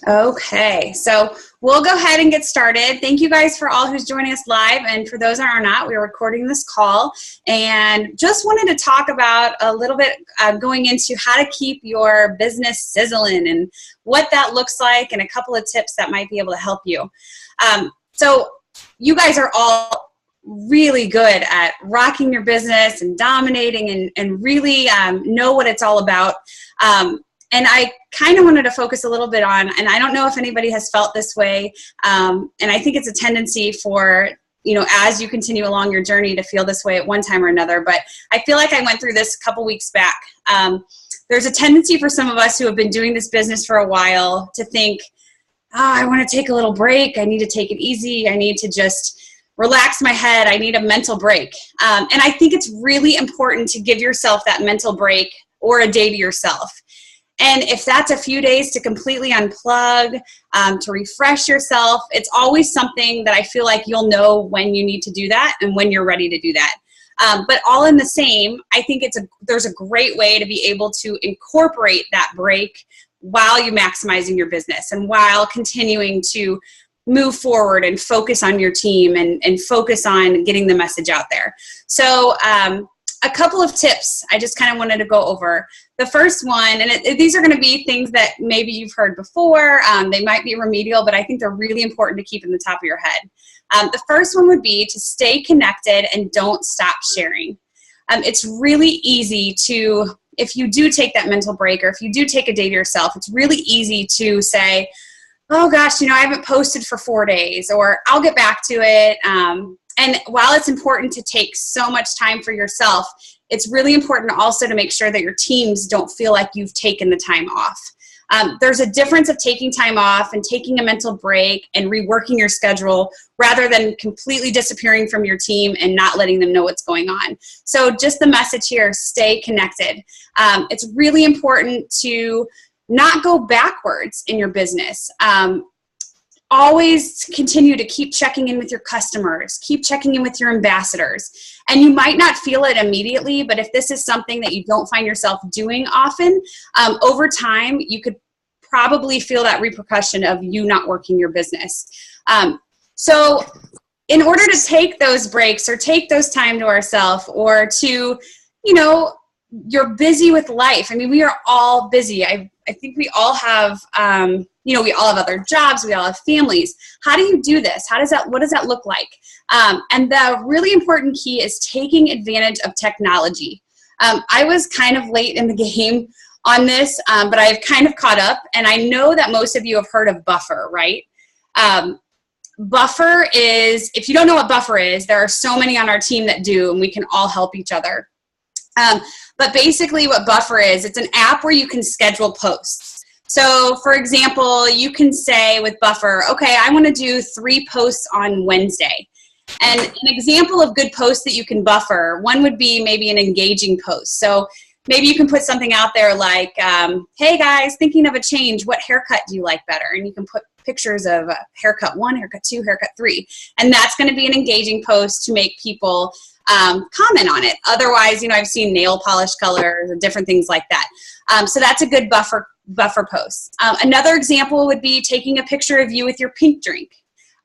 Okay, so we'll go ahead and get started. Thank you guys for all who's joining us live, and for those that are not, we're recording this call, and just wanted to talk about a little bit going into how to keep your business sizzling and what that looks like, and a couple of tips that might be able to help you. So you guys are all really good at rocking your business and dominating and really know what it's all about. And I kind of wanted to focus a little bit on, and I don't know if anybody has felt this way, and I think it's a tendency for, as you continue along your journey to feel this way at one time or another, but I feel like I went through this a couple weeks back. There's a tendency for some of us who have been doing this business for a while to think, I want to take a little break. I need to take it easy. I need to just relax my head. I need a mental break. And I think it's really important to give yourself that mental break or a day to yourself. And if that's a few days to completely unplug, to refresh yourself, it's always something that I feel like you'll know when you need to do that and when you're ready to do that. But all in the same, I think there's a great way to be able to incorporate that break while you're maximizing your business and while continuing to move forward and focus on your team and focus on getting the message out there. So a couple of tips I just kind of wanted to go over. The first one, and these are going to be things that maybe you've heard before. They might be remedial, but I think they're really important to keep in the top of your head. The first one would be to stay connected and don't stop sharing. It's really easy to, if you do take that mental break or if you do take a day to yourself, it's really easy to say, oh gosh, I haven't posted for 4 days, or I'll get back to it. And while it's important to take so much time for yourself, it's really important also to make sure that your teams don't feel like you've taken the time off. There's a difference of taking time off and taking a mental break and reworking your schedule rather than completely disappearing from your team and not letting them know what's going on. So just the message here, stay connected. It's really important to not go backwards in your business. Always continue to keep checking in with your customers, keep checking in with your ambassadors. And you might not feel it immediately, but if this is something that you don't find yourself doing often, over time, you could probably feel that repercussion of you not working your business. So in order to take those breaks or take those time to ourselves or to, you're busy with life. I mean, we are all busy. I think we all have, we all have other jobs. We all have families. How do you do this? What does that look like? And the really important key is taking advantage of technology. I was kind of late in the game on this, but I've kind of caught up. And I know that most of you have heard of Buffer, right? Buffer is, if you don't know what Buffer is, there are so many on our team that do, and we can all help each other. But basically what Buffer is, it's an app where you can schedule posts. So for example, you can say with Buffer, okay, I want to do 3 posts on Wednesday. And an example of good posts that you can buffer, one would be maybe an engaging post. So maybe you can put something out there like, hey guys, thinking of a change, what haircut do you like better? And you can put pictures of haircut 1, haircut 2, haircut 3. And that's going to be an engaging post to make people comment on it. Otherwise, I've seen nail polish colors and different things like that. So that's a good buffer post. Another example would be taking a picture of you with your pink drink.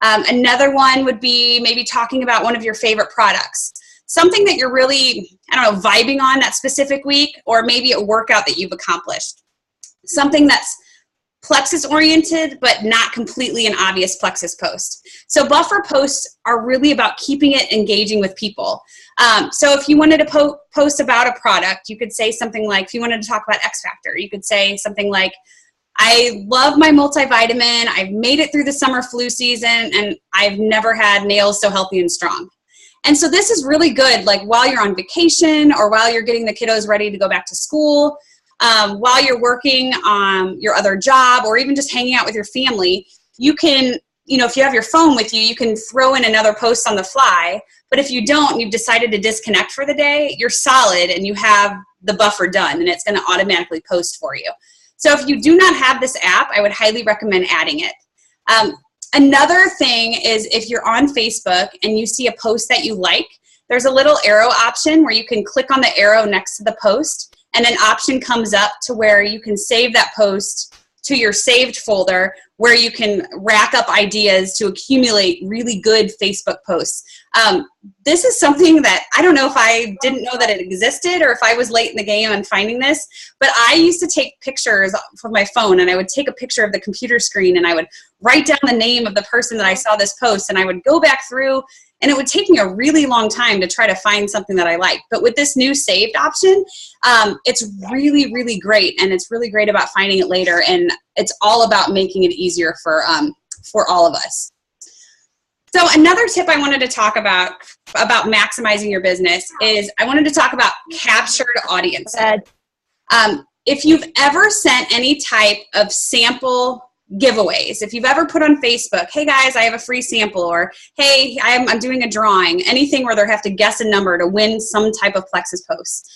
Another one would be maybe talking about one of your favorite products. Something that you're really, vibing on that specific week, or maybe a workout that you've accomplished. Something that's Plexus oriented, but not completely an obvious Plexus post. So buffer posts are really about keeping it engaging with people. So if you wanted to post about a product, you could say something like, if you wanted to talk about X Factor, you could say something like, I love my multivitamin, I've made it through the summer flu season, and I've never had nails so healthy and strong. And so this is really good, like while you're on vacation or while you're getting the kiddos ready to go back to school, while you're working on your other job, or even just hanging out with your family, you can, if you have your phone with you, you can throw in another post on the fly. But if you don't, and you've decided to disconnect for the day, you're solid and you have the buffer done, and it's going to automatically post for you. So if you do not have this app, I would highly recommend adding it. Another thing is if you're on Facebook and you see a post that you like, there's a little arrow option where you can click on the arrow next to the post, and an option comes up to where you can save that post to your saved folder where you can rack up ideas to accumulate really good Facebook posts. This is something that I don't know if I didn't know that it existed or if I was late in the game on finding this, but I used to take pictures from my phone, and I would take a picture of the computer screen, and I would write down the name of the person that I saw this post, and I would go back through, and it would take me a really long time to try to find something that I liked. But with this new saved option, it's really, really great, and it's really great about finding it later, and it's all about making it easier for all of us. So another tip I wanted to talk about maximizing your business is I wanted to talk about captured audiences. If you've ever sent any type of sample giveaways, if you've ever put on Facebook, hey guys, I have a free sample, or hey, I'm doing a drawing, anything where they have to guess a number to win some type of Plexus post.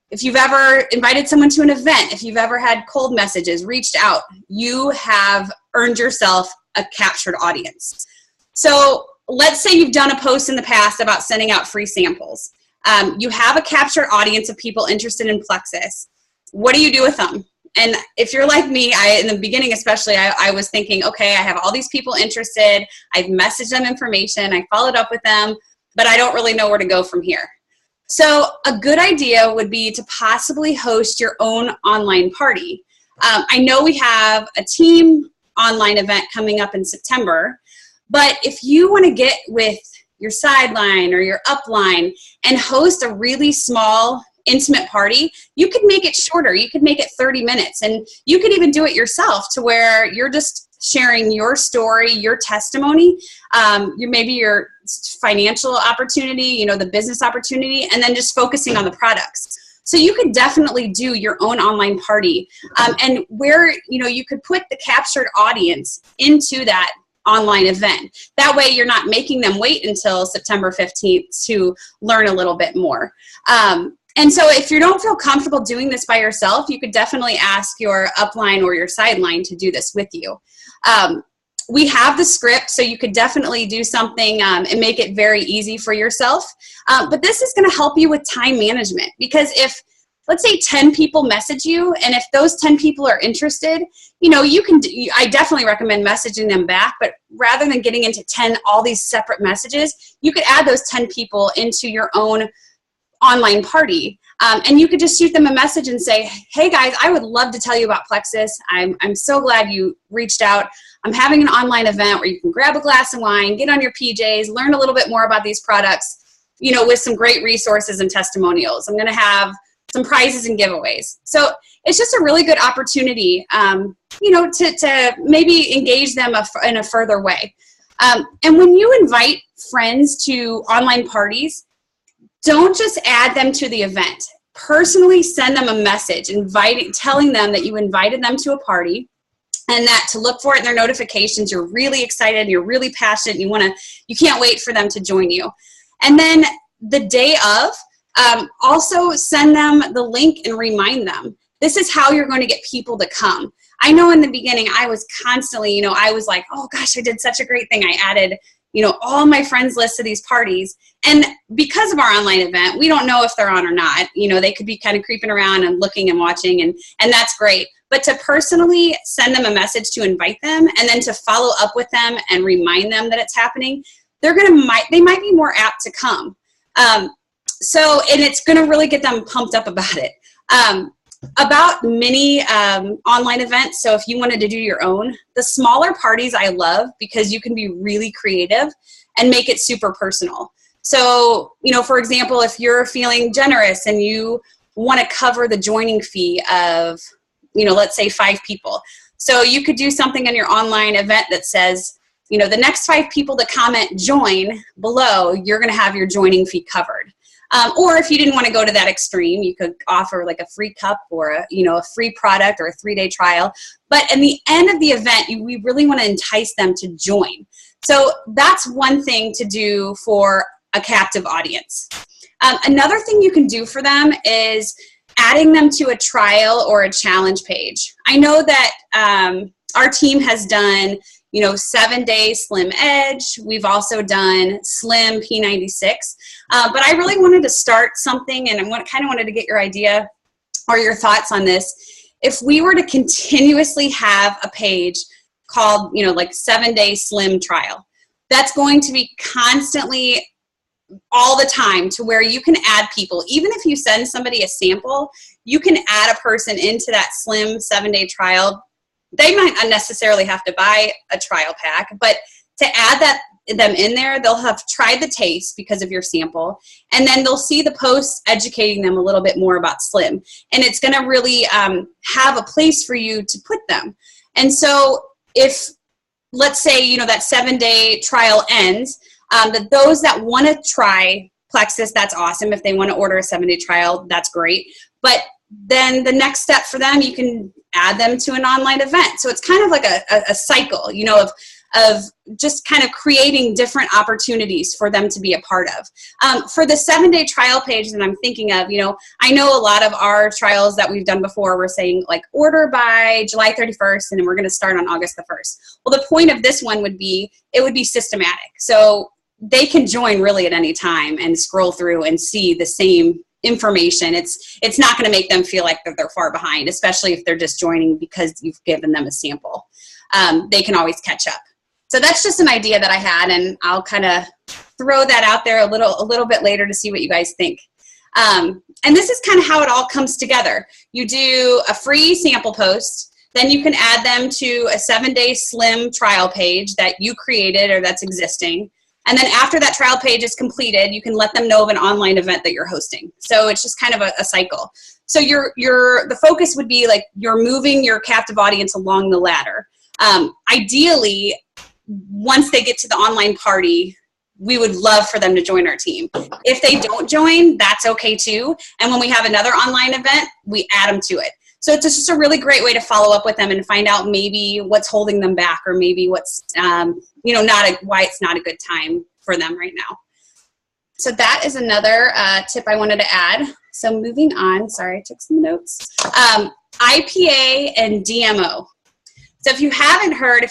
If you've ever invited someone to an event, if you've ever had cold messages, reached out, you have earned yourself a captured audience. So let's say you've done a post in the past about sending out free samples. You have a captured audience of people interested in Plexus. What do you do with them? And if you're like me, in the beginning especially, I was thinking, okay, I have all these people interested. I've messaged them information. I followed up with them, but I don't really know where to go from here. So a good idea would be to possibly host your own online party. I know we have a team online event coming up in September, but if you want to get with your sideline or your upline and host a really small, intimate party, you could make it shorter. You could make it 30 minutes, and you could even do it yourself to where you're just sharing your story, your testimony, maybe your financial opportunity, the business opportunity, and then just focusing on the products. So you could definitely do your own online party, and where you could put the captured audience into that online event. That way you're not making them wait until September 15th to learn a little bit more. And so if you don't feel comfortable doing this by yourself, you could definitely ask your upline or your sideline to do this with you. We have the script, so you could definitely do something and make it very easy for yourself. But this is going to help you with time management, because if, let's say 10 people message you, and if those 10 people are interested, I definitely recommend messaging them back, but rather than getting into all these separate messages, you could add those 10 people into your own online party. And you could just shoot them a message and say, hey guys, I would love to tell you about Plexus. I'm so glad you reached out. I'm having an online event where you can grab a glass of wine, get on your PJs, learn a little bit more about these products, with some great resources and testimonials. I'm going to have some prizes and giveaways. So it's just a really good opportunity, to maybe engage them in a further way. And when you invite friends to online parties, don't just add them to the event. Personally send them a message telling them that you invited them to a party, and that to look for it in their notifications. You're really excited, you're really passionate, you can't wait for them to join you. And then the day of, also send them the link and remind them. This is how you're going to get people to come. I know in the beginning I was constantly, I was like, oh gosh, I did such a great thing. I added all my friends list to these parties. And because of our online event, we don't know if they're on or not. They could be kind of creeping around and looking and watching, and that's great. But to personally send them a message to invite them, and then to follow up with them and remind them that it's happening, they might be more apt to come. And it's going to really get them pumped up about it. About mini online events, so if you wanted to do your own, the smaller parties I love because you can be really creative and make it super personal. So, for example, if you're feeling generous and you want to cover the joining fee of, let's say 5 people. So you could do something in your online event that says, the next 5 people to comment join below, you're going to have your joining fee covered. Or if you didn't want to go to that extreme, you could offer like a free cup or a free product or a 3-day trial. But in the end of the event, we really want to entice them to join. So that's one thing to do for a captive audience. Another thing you can do for them is adding them to a trial or a challenge page. I know that our team has done 7-day Slim Edge. We've also done Slim P96. But I really wanted to start something, and I kind of wanted to get your idea or your thoughts on this, if we were to continuously have a page called, like 7-day slim trial, that's going to be constantly all the time, to where you can add people. Even if you send somebody a sample, you can add a person into that slim 7-day trial. They might not necessarily have to buy a trial pack, but to add them in there, they'll have tried the taste because of your sample, and then they'll see the posts educating them a little bit more about slim, and it's going to really have a place for you to put them. And so if, let's say, that 7-day trial ends, that those that want to try Plexus, that's awesome. If they want to order a 7-day trial, that's great. But then the next step for them, you can add them to an online event. So it's kind of like a cycle, of just kind of creating different opportunities for them to be a part of. For the 7-day trial page that I'm thinking of, I know a lot of our trials that we've done before, we're saying like order by July 31st, and then we're going to start on August the 1st. Well, the point of this one would be, it would be systematic. So they can join really at any time and scroll through and see the same information. It's not going to make them feel like that they're far behind, especially if they're just joining because you've given them a sample. They can always catch up. So that's just an idea that I had, and I'll kind of throw that out there a little bit later to see what you guys think. And this is kind of how it all comes together. You do a free sample post, then you can add them to a 7-day slim trial page that you created or that's existing. And then after that trial page is completed, you can let them know of an online event that you're hosting. So it's just kind of a cycle. So the focus would be like you're moving your captive audience along the ladder. Ideally, once they get to the online party, we would love for them to join our team. If they don't join, that's okay too. And when we have another online event, we add them to it. So it's just a really great way to follow up with them and find out maybe what's holding them back, or maybe what's, why it's not a good time for them right now. So that is another tip I wanted to add. So moving on, sorry, I took some notes. IPA and DMO. So if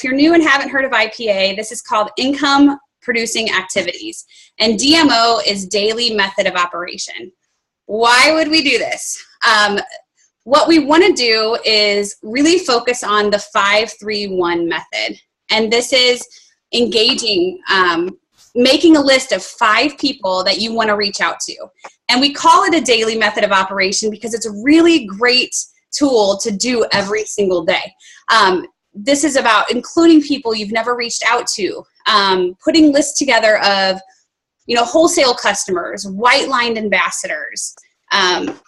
you're new and haven't heard of IPA, this is called income producing activities. And DMO is daily method of operation. Why would we do this? What we want to do is really focus on the 5-3-1 method. And this is engaging, making a list of 5 people that you want to reach out to. And we call it a daily method of operation because it's a really great tool to do every single day. This is about including people you've never reached out to, putting lists together of, wholesale customers, white-lined ambassadors,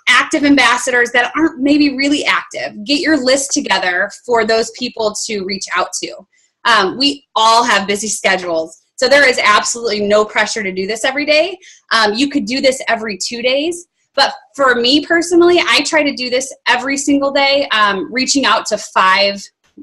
active ambassadors that aren't maybe really active. Get your list together for those people to reach out to. We all have busy schedules, so there is absolutely no pressure to do this every day. You could do this every 2 days, but for me personally, I try to do this every single day, reaching out to 5,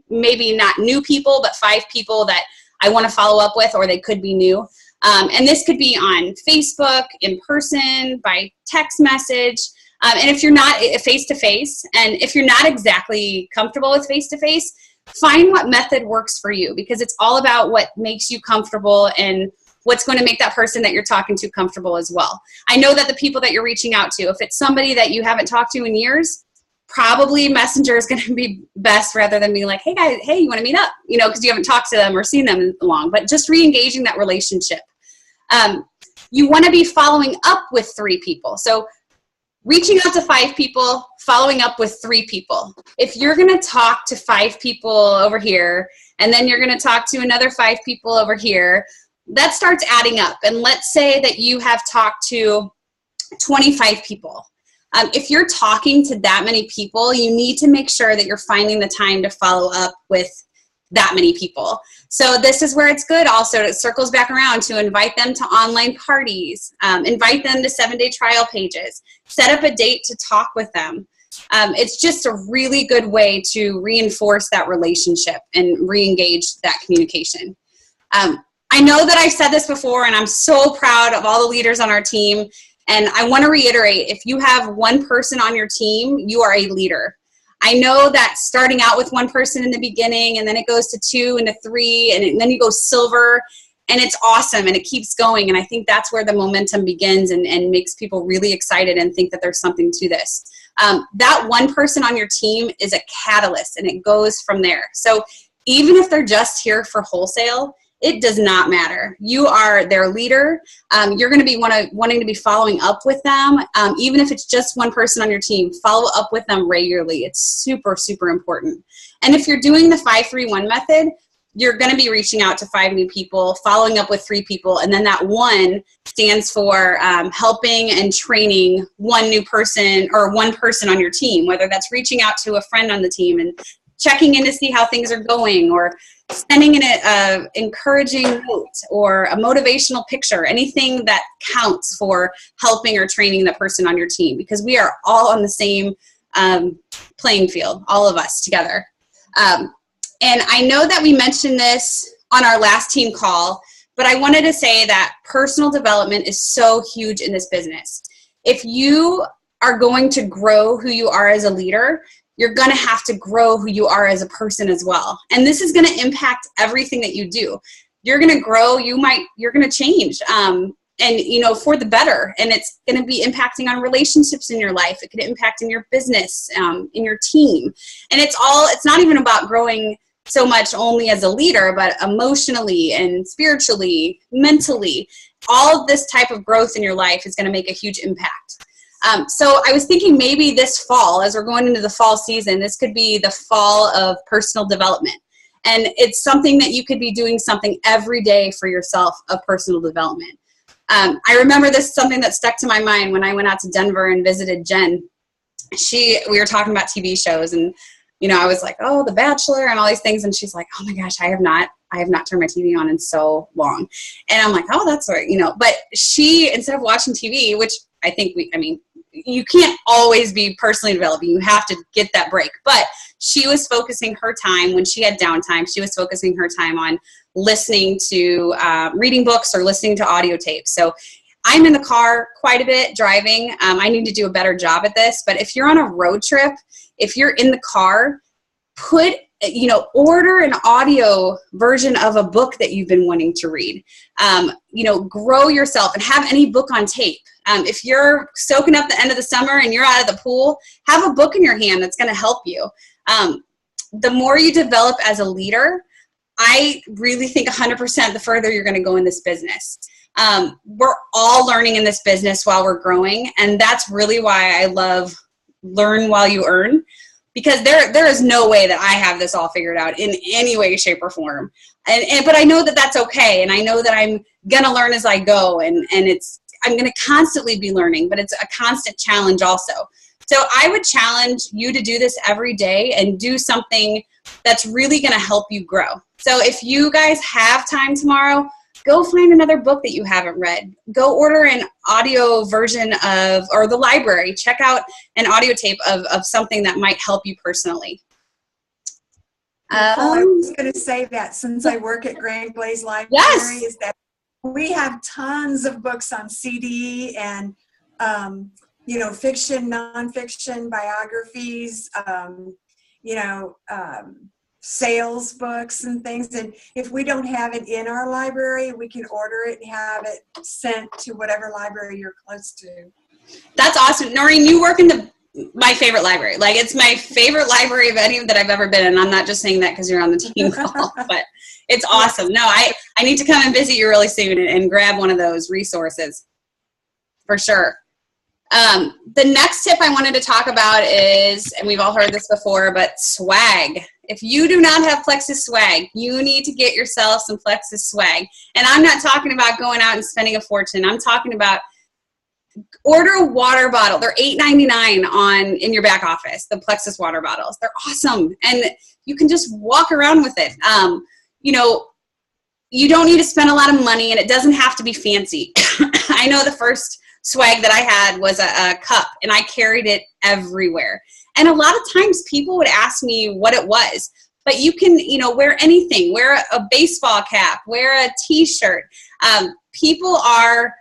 maybe not new people, but 5 people that I want to follow up with, or they could be new. And this could be on Facebook, in person, by text message. And if you're not face-to-face, and if you're not exactly comfortable with face-to-face, find what method works for you, because it's all about what makes you comfortable and what's going to make that person that you're talking to comfortable as well. I know that the people that you're reaching out to, if it's somebody that you haven't talked to in years, probably Messenger is going to be best, rather than being like, hey guys, hey, you want to meet up? Because you haven't talked to them or seen them long, but just re-engaging that relationship. You want to be following up with 3 people. So reaching out to 5 people, following up with 3 people. If you're going to talk to 5 people over here, and then you're going to talk to another 5 people over here, that starts adding up. And let's say that you have talked to 25 people. If you're talking to that many people, you need to make sure that you're finding the time to follow up with that many people. So this is where it's good also. It circles back around to invite them to online parties, invite them to 7-day trial pages, set up a date to talk with them. It's just a really good way to reinforce that relationship and re-engage that communication. I know that I've said this before, and I'm so proud of all the leaders on our team. And I want to reiterate, if you have 1 person on your team, you are a leader. I know that starting out with 1 person in the beginning, and then it goes to 2 and to 3, and then you go silver, and it's awesome, and it keeps going. And I think that's where the momentum begins and makes people really excited and think that there's something to this. that one person on your team is a catalyst, and it goes from there. So even if they're just here for wholesale, it does not matter. You are their leader. You're going to be wanting to be following up with them. Even if it's just one person on your team, follow up with them regularly. It's super, super important. And if you're doing the 5-3-1 method, you're going to be reaching out to 5 new people, following up with 3 people, and then that 1 stands for helping and training 1 new person or 1 person on your team, whether that's reaching out to a friend on the team and checking in to see how things are going, or sending in an encouraging note or a motivational picture, anything that counts for helping or training the person on your team, because we are all on the same playing field, all of us together. And I know that we mentioned this on our last team call, but I wanted to say that personal development is so huge in this business. If you are going to grow who you are as a leader, you're going to have to grow who you are as a person as well. And this is going to impact everything that you do. You're going to grow, you're going to change, and for the better. And it's going to be impacting on relationships in your life. It could impact in your business, in your team. And it's not even about growing so much only as a leader, but emotionally and spiritually, mentally. All of this type of growth in your life is going to make a huge impact. So I was thinking maybe this fall, as we're going into the fall season, this could be the fall of personal development. And it's something that you could be doing something every day for yourself of personal development. I remember this is something that stuck to my mind when I went out to Denver and visited Jen. We were talking about TV shows, and I was like, oh, The Bachelor and all these things. And she's like, oh my gosh, I have not turned my TV on in so long. And I'm like, oh, that's right. But she, instead of watching TV, which I think you can't always be personally developing. You have to get that break. But she was focusing her time, when she had downtime, she was focusing her time on listening to, reading books or listening to audio tapes. So I'm in the car quite a bit driving. I need to do a better job at this. But if you're on a road trip, if you're in the car, order an audio version of a book that you've been wanting to read. Grow yourself and have any book on tape. If you're soaking up the end of the summer and you're out of the pool, have a book in your hand that's going to help you. The more you develop as a leader, I really think 100% the further you're going to go in this business. We're all learning in this business while we're growing, and that's really why I love learn while you earn. Because there is no way that I have this all figured out in any way, shape, or form. But I know that that's okay, and I know that I'm gonna learn as I go, and I'm gonna constantly be learning, but it's a constant challenge also. So I would challenge you to do this every day and do something that's really gonna help you grow. So if you guys have time tomorrow, go find another book that you haven't read. Go order an audio version or the library. Check out an audio tape of something that might help you personally. Nicole, I was going to say that since I work at Grand Blaze Library, is that we have tons of books on CD and, fiction, nonfiction, biographies, sales books and things. And if we don't have it in our library, we can order it and have it sent to whatever library you're close to. That's awesome. Noreen, you work in my favorite library. Like, it's my favorite library of any that I've ever been in. I'm not just saying that because you're on the team call, but it's awesome. No, I need to come and visit you really soon and grab one of those resources for sure. The next tip I wanted to talk about is, and we've all heard this before, but swag. If you do not have Plexus swag, you need to get yourself some Plexus swag. And I'm not talking about going out and spending a fortune. I'm talking about order a water bottle. They're $8.99 in your back office, the Plexus water bottles. They're awesome. And you can just walk around with it. You don't need to spend a lot of money, and it doesn't have to be fancy. I know the first swag that I had was a cup, and I carried it everywhere. And a lot of times people would ask me what it was, but you can, wear anything, wear a baseball cap, wear a t-shirt. People are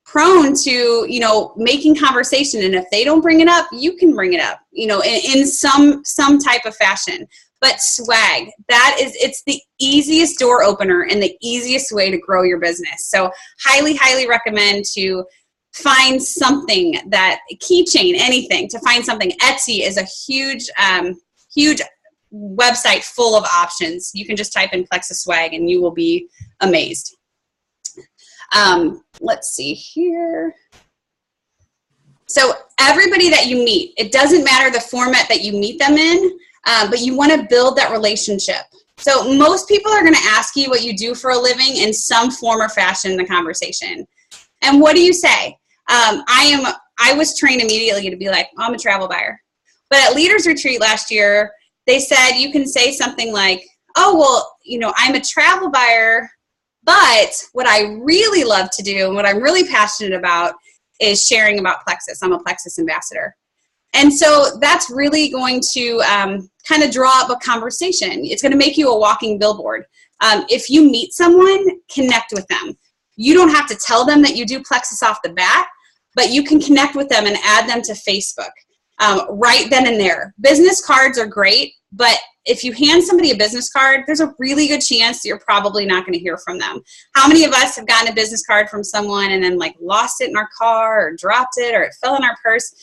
prone to, making conversation. And if they don't bring it up, you can bring it up, in some type of fashion. But swag, it's the easiest door opener and the easiest way to grow your business. So highly, highly recommend to find something, that keychain, anything, to find something. Etsy is a huge, huge website full of options. You can just type in Plexus Swag and you will be amazed. Let's see here. So everybody that you meet, it doesn't matter the format that you meet them in, but you want to build that relationship. So most people are going to ask you what you do for a living in some form or fashion in the conversation. And what do you say? I was trained immediately to be like, I'm a travel buyer. But at Leaders Retreat last year, they said you can say something like, oh, well, you know, I'm a travel buyer, but what I really love to do and what I'm really passionate about is sharing about Plexus. I'm a Plexus ambassador. And so that's really going to kind of draw up a conversation. It's going to make you a walking billboard. If you meet someone, connect with them. You don't have to tell them that you do Plexus off the bat, but you can connect with them and add them to Facebook right then and there. Business cards are great, but if you hand somebody a business card, there's a really good chance that you're probably not going to hear from them. How many of us have gotten a business card from someone and then like lost it in our car or dropped it or it fell in our purse?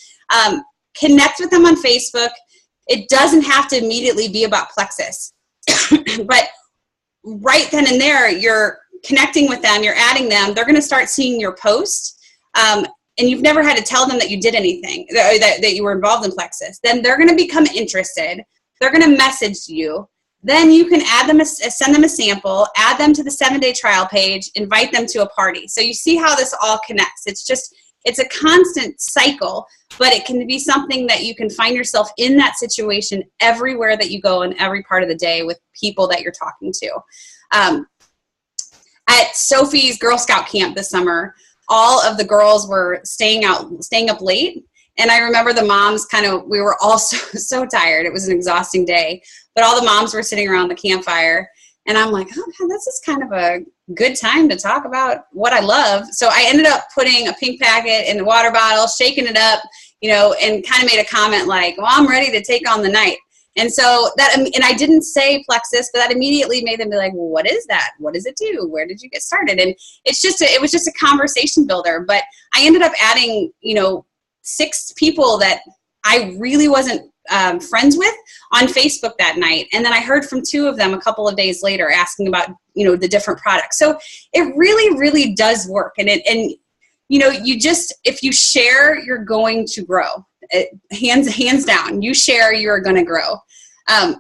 Connect with them on Facebook. It doesn't have to immediately be about Plexus, but right then and there, you're connecting with them, you're adding them, they're going to start seeing your post, and you've never had to tell them that you did anything, that you were involved in Plexus. Then they're going to become interested. They're going to message you. Then you can add them, send them a sample, add them to the 7-day trial page, invite them to a party. So you see how this all connects. It's a constant cycle, but it can be something that you can find yourself in that situation everywhere that you go in every part of the day with people that you're talking to. At Sophie's Girl Scout camp this summer, all of the girls were staying up late. And I remember the moms we were all so tired. It was an exhausting day, but all the moms were sitting around the campfire. And I'm like, oh God, this is kind of a good time to talk about what I love. So I ended up putting a pink packet in the water bottle, shaking it up, and kind of made a comment like, well, I'm ready to take on the night. And so and I didn't say Plexus, but that immediately made them be like, well, what is that? What does it do? Where did you get started? And it was just a conversation builder. But I ended up adding, 6 people that I really wasn't friends with on Facebook that night. And then I heard from 2 of them a couple of days later asking about, the different products. So it really, really does work. And if you share, you're going to grow. Hands down, you share, you're going to grow. And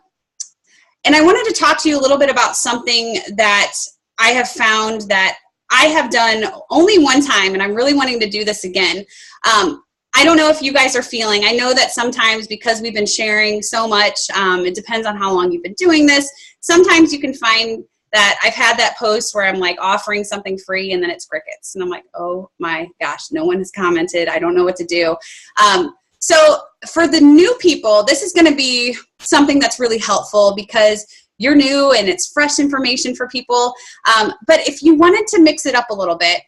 I wanted to talk to you a little bit about something that I have found that I have done only one time, and I'm really wanting to do this again. I don't know if you guys are feeling, I know that sometimes because we've been sharing so much, it depends on how long you've been doing this. Sometimes you can find that I've had that post where I'm like offering something free and then it's crickets. And I'm like, oh my gosh, no one has commented. I don't know what to do. So for the new people, this is going to be something that's really helpful because you're new and it's fresh information for people. But if you wanted to mix it up a little bit,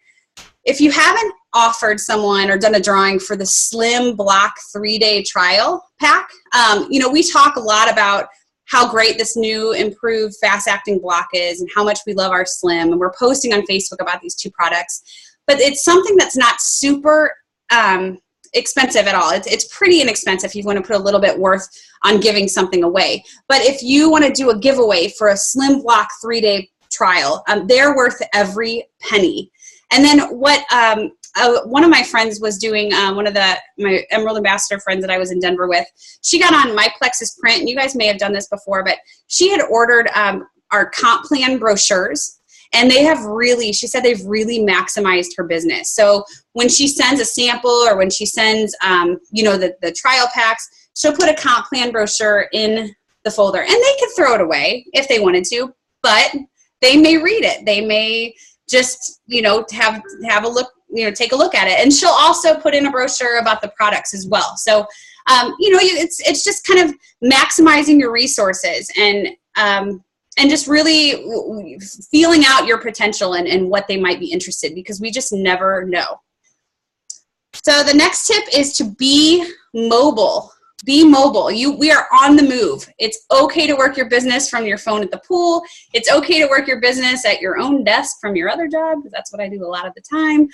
if you haven't offered someone or done a drawing for the Slim Block 3-day trial pack, we talk a lot about how great this new improved fast-acting block is and how much we love our Slim. And we're posting on Facebook about these 2 products. But it's something that's not super expensive at all. It's pretty inexpensive if you want to put a little bit worth on giving something away. But if you want to do a giveaway for a Slim Block 3-day trial, they're worth every penny. And then what one of my friends was doing, my Emerald Ambassador friends that I was in Denver with, she got on My Plexus Print, and you guys may have done this before, but she had ordered our comp plan brochures, and she said they've really maximized her business. So when she sends a sample or when she sends, the trial packs, she'll put a comp plan brochure in the folder, and they could throw it away if they wanted to, but they may read it. They may just, have a look, take a look at it. And she'll also put in a brochure about the products as well. So, it's just kind of maximizing your resources and just really feeling out your potential and what they might be interested, because we just never know. So the next tip is to be mobile. be mobile. We are on the move. It's okay to work your business from your phone at the pool. It's okay to work your business at your own desk from your other job, because that's what I do a lot of the time.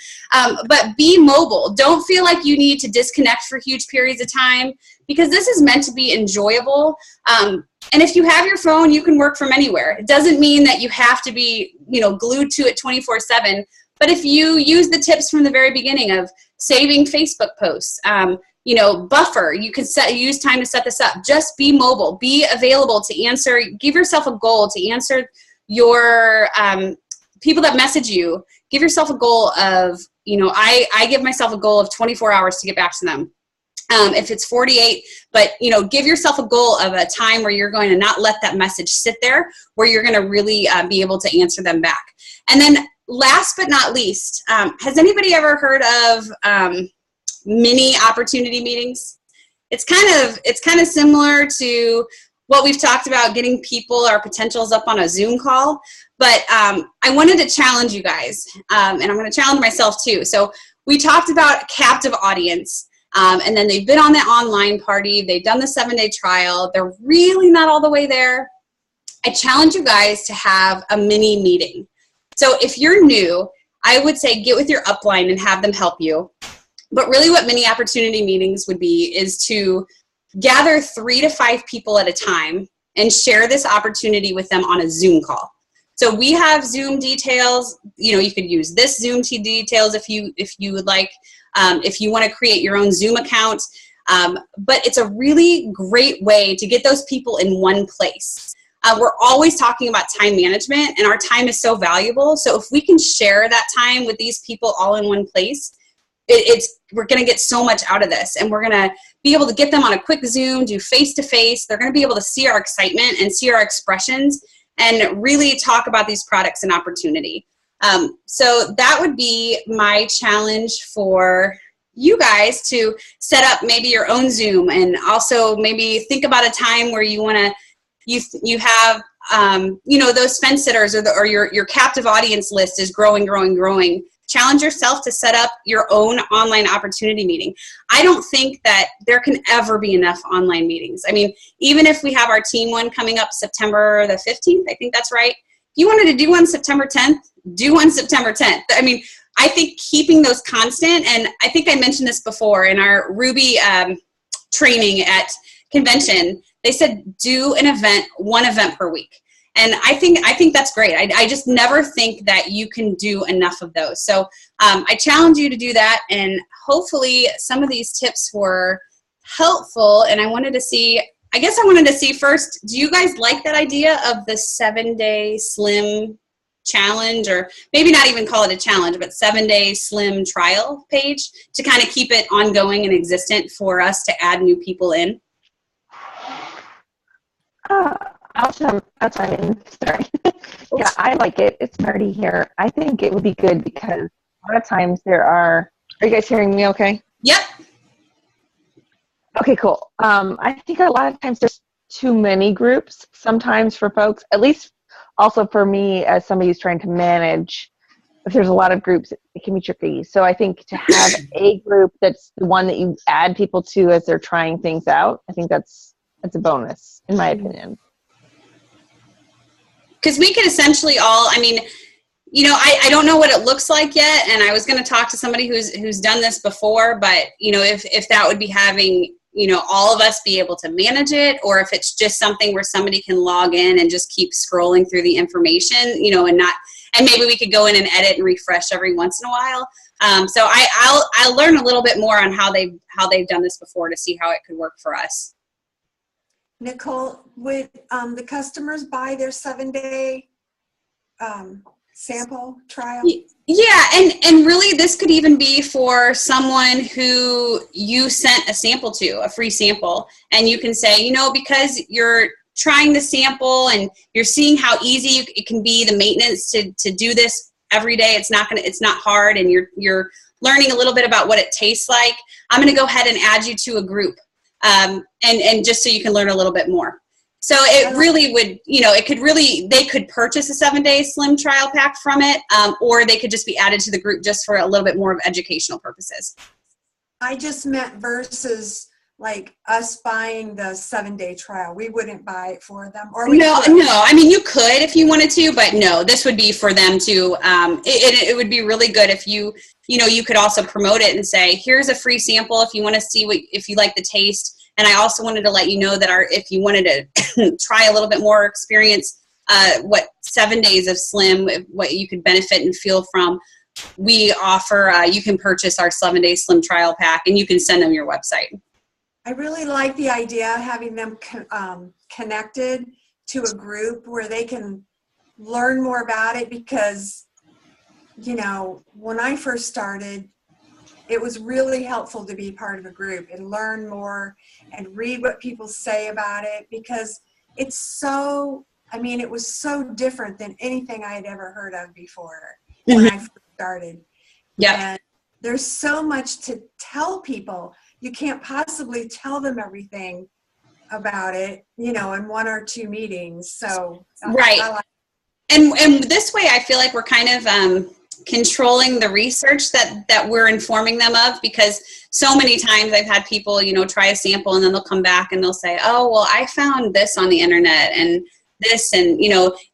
But be mobile. Don't feel like you need to disconnect for huge periods of time, because this is meant to be enjoyable. And if you have your phone, you can work from anywhere. It doesn't mean that you have to be, glued to it 24/7. But if you use the tips from the very beginning of saving Facebook posts, buffer, you can use time to set this up. Just be mobile, be available to answer, give yourself a goal to answer your people that message you. Give yourself a goal of, I give myself a goal of 24 hours to get back to them. If it's 48, but give yourself a goal of a time where you're going to not let that message sit there, where you're going to really be able to answer them back. And then last but not least, has anybody ever heard of mini opportunity meetings? It's kind of similar to what we've talked about, getting people, our potentials up on a Zoom call. But I wanted to challenge you guys, and I'm going to challenge myself too. So we talked about captive audience. And then they've been on the online party. They've done the 7-day trial. They're really not all the way there. I challenge you guys to have a mini meeting. So if you're new, I would say get with your upline and have them help you. But really what mini opportunity meetings would be is to gather 3 to 5 people at a time and share this opportunity with them on a Zoom call. So we have Zoom details. You could use this Zoom details if you would like. If you want to create your own Zoom account. But it's a really great way to get those people in one place. We're always talking about time management, and our time is so valuable. So if we can share that time with these people all in one place, we're going to get so much out of this, and we're going to be able to get them on a quick Zoom, do face-to-face. They're going to be able to see our excitement and see our expressions and really talk about these products and opportunity. So that would be my challenge for you guys, to set up maybe your own Zoom, and also maybe think about a time where you want to, you have, those fence sitters or your captive audience list is growing. Challenge yourself to set up your own online opportunity meeting. I don't think that there can ever be enough online meetings. I mean, even if we have our team one coming up September the 15th, I think that's right. If you wanted to do one September 10th, do one September 10th. I mean, I think keeping those constant, and I think I mentioned this before in our Ruby training at convention, they said do one event per week. And I think that's great. I just never think that you can do enough of those. So I challenge you to do that, and hopefully some of these tips were helpful. And I wanted to see first, do you guys like that idea of the 7-day slim challenge, or maybe not even call it a challenge, but 7-day slim trial page to kind of keep it ongoing and existent for us to add new people in? I'll chime in. Sorry. Yeah, I like it. It's Marty here. I think it would be good because a lot of times are you guys hearing me okay? Yep. Okay, cool. I think a lot of times there's too many groups sometimes for folks, at least also for me as somebody who's trying to manage. If there's a lot of groups, it can be tricky. So I think to have a group that's the one that you add people to as they're trying things out, I think that's a bonus, in my opinion. Because we could essentially I don't know what it looks like yet, and I was going to talk to somebody who's done this before, but if that would be having all of us be able to manage it, or if it's just something where somebody can log in and just keep scrolling through the information, and maybe we could go in and edit and refresh every once in a while. So I'll learn a little bit more on how they've done this before to see how it could work for us. Nicole, would the customers buy their 7-day sample trial? Yeah, and really this could even be for someone who you sent a sample to, a free sample, and you can say, because you're trying the sample and you're seeing how easy it can be, the maintenance to do this every day, it's not hard, and you're learning a little bit about what it tastes like, I'm going to go ahead and add you to a group. And just so you can learn a little bit more. So it really would, they could purchase a 7-day slim trial pack from it, or they could just be added to the group just for a little bit more of educational purposes. I just meant versus like us buying the 7-day trial. We wouldn't buy it for them. Or we No. could. I mean, you could if you wanted to, but no, this would be for them to, it would be really good if you could also promote it and say, here's a free sample if you want to see if you like the taste. And I also wanted to let you know that if you wanted to try a little bit more experience, 7 days of Slim, what you could benefit and feel from, we offer, you can purchase our 7-day Slim trial pack and you can send them your website. I really like the idea of having them connected to a group where they can learn more about it, because, when I first started, it was really helpful to be part of a group and learn more and read what people say about it, because it was so different than anything I had ever heard of before when I first started. Yeah. And there's so much to tell people. You can't possibly tell them everything about it, in 1 or 2 meetings. So right. And this way, I feel like we're kind of controlling the research that we're informing them of, because so many times I've had people, try a sample and then they'll come back and they'll say, oh, well, I found this on the internet and this, and,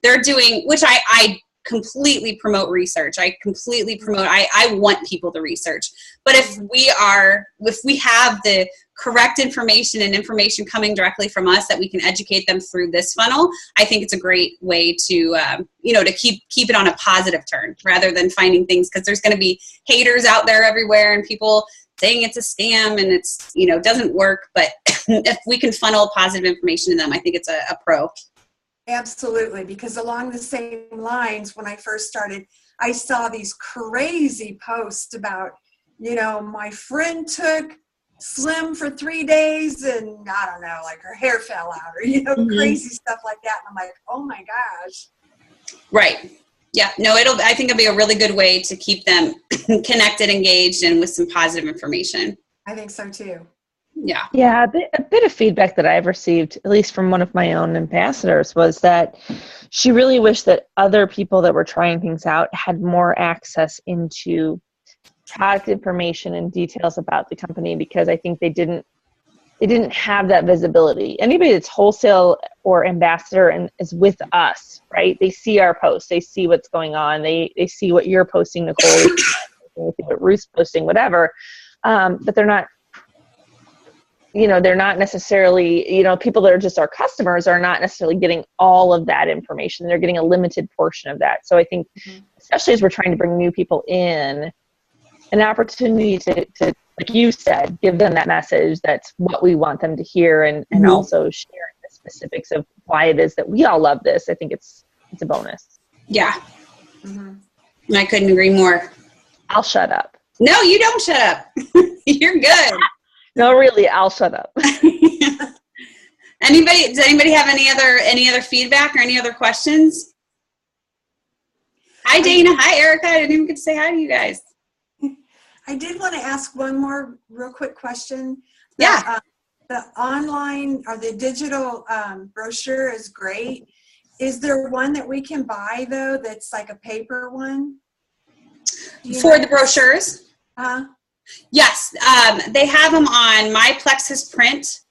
they're doing, which I completely promote research. I completely promote, I want people to research. But if we have the correct information and information coming directly from us that we can educate them through this funnel, I think it's a great way to, to keep it on a positive turn rather than finding things, because there's going to be haters out there everywhere and people saying it's a scam and it's, doesn't work. But if we can funnel positive information to them, I think it's a pro. Absolutely, because along the same lines, when I first started, I saw these crazy posts about, my friend took Slim for 3 days and I don't know, like her hair fell out or, crazy stuff like that. And I'm like, oh my gosh. Right. Yeah. No, I think it'll be a really good way to keep them connected, engaged, and with some positive information. I think so too. Yeah. Yeah, a bit of feedback that I've received, at least from one of my own ambassadors, was that she really wished that other people that were trying things out had more access into product information and details about the company, because I think they didn't have that visibility. Anybody that's wholesale or ambassador and is with us, right? They see our posts, they see what's going on, they see what you're posting, Nicole, they see what Ruth's posting, whatever. But they're not, they're not necessarily, people that are just our customers are not necessarily getting all of that information. They're getting a limited portion of that. So I think, especially as we're trying to bring new people in, an opportunity to, like you said, give them that message. That's what we want them to hear, and also sharing the specifics of why it is that we all love this. I think it's a bonus. Yeah. I couldn't agree more. I'll shut up. No, you don't shut up. You're good. No, really, I'll shut up. Does anybody have any other feedback or any other questions? Hi, Dana. Hi, Erica. I didn't even get to say hi to you guys. I did want to ask one more real quick question. Yeah. The online or the digital brochure is great. Is there one that we can buy, though, that's like a paper one? For the brochures? Yes. They have them on My Plexus Print.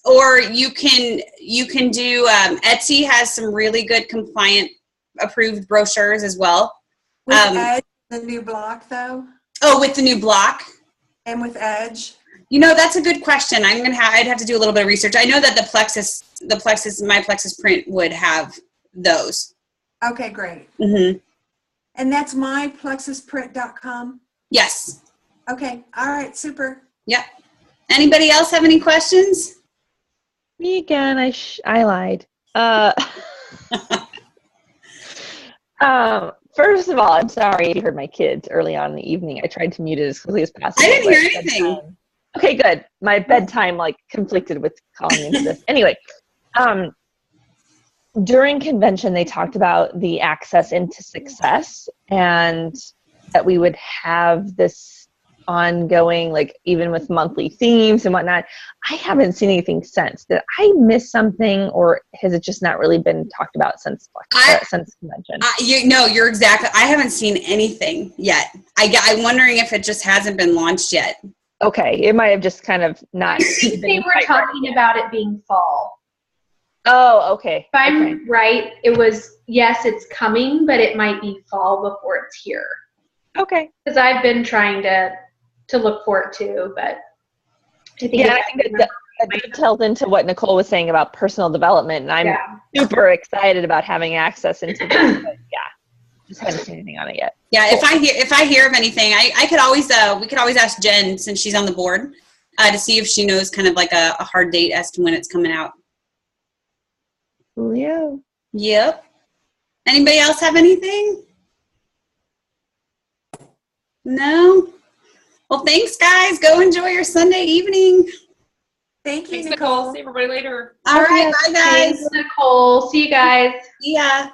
Or you can do, Etsy has some really good compliant approved brochures as well. With Edge, the new block, though? Oh, with the new block? And with Edge? That's a good question. I'd have to do a little bit of research. I know that My Plexus Print would have those. Okay, great. And that's myplexusprint.com? Yes. Okay. All right. Super. Yep. Anybody else have any questions? Me again. I lied. First of all, I'm sorry if you heard my kids early on in the evening. I tried to mute it as quickly as possible. I didn't hear anything. Okay, good. My bedtime conflicted with calling into this. Anyway, during convention, they talked about the access into success and that we would have this ongoing, even with monthly themes and whatnot. I haven't seen anything since. Did I miss something, or has it just not really been talked about since convention? You're exactly. I haven't seen anything yet. I'm wondering if it just hasn't been launched yet. Okay, it might have just kind of not. I think they were talking about it being fall. Oh, okay. If I'm right, it was, yes, it's coming, but it might be fall before it's here. Okay. Because I've been trying to look for it too, but I think I think that dovetails into what Nicole was saying about personal development, and I'm super excited about having access into this. But just haven't seen anything on it yet. Yeah, cool. If I hear of anything, I could always we could always ask Jen, since she's on the board, to see if she knows kind of like a hard date as to when it's coming out. Yeah. Yep. Anybody else have anything? No? Well, thanks, guys. Go enjoy your Sunday evening. Thank you, Thanks, Nicole. See everybody later. All right. Bye, guys. Thanks, Nicole. See you guys. See ya.